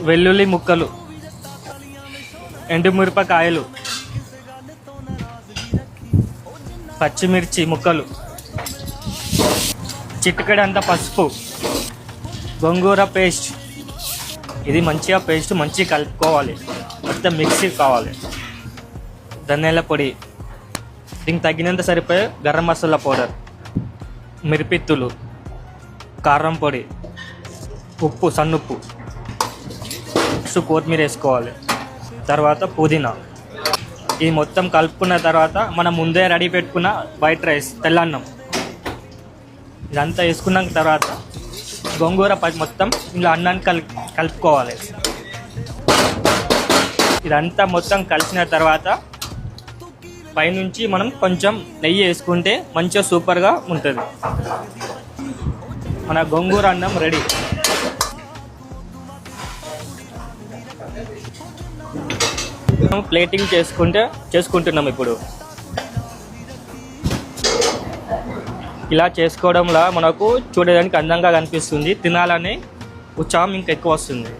వెల్లుల్లి ముక్కలు, ఎండుమిరపకాయలు, పచ్చిమిర్చి ముక్కలు, చిటికెడంత పసుపు, గోంగూర పేస్ట్. ఇది మంచిగా మంచిగా కలుపుకోవాలి, మొత్తం మిక్సీ కావాలి. ధనియాల పొడి, దీనికి తగినంత సరిపోయే గరం మసాలా పౌడర్, మిరిపిత్తులు, కారం పొడి, ఉప్పు, సన్నుప్పు, కొత్తిమీర వేసుకోవాలి. తర్వాత పుదీనా. ఇది మొత్తం కలుపుకున్న తర్వాత మనం ముందే రెడీ పెట్టుకున్న వైట్ రైస్, తెల్లన్నం, ఇదంతా వేసుకున్న తర్వాత గోంగూర మొత్తం ఇలా అన్నాన్ని కలుపుకోవాలి. ఇదంతా మొత్తం కలిసిన తర్వాత పైనుంచి మనం కొంచెం నెయ్యి వేసుకుంటే మంచిగా సూపర్గా ఉంటుంది. మన గోంగూర అన్నం రెడీ. ప్లేటింగ్ చేసుకుంటున్నాం ఇప్పుడు. ఇలా చేసుకోవడంలో మనకు చూడడానికి అందంగా కనిపిస్తుంది, తినాలని ఉత్సాహం ఇంకా ఎక్కువ వస్తుంది.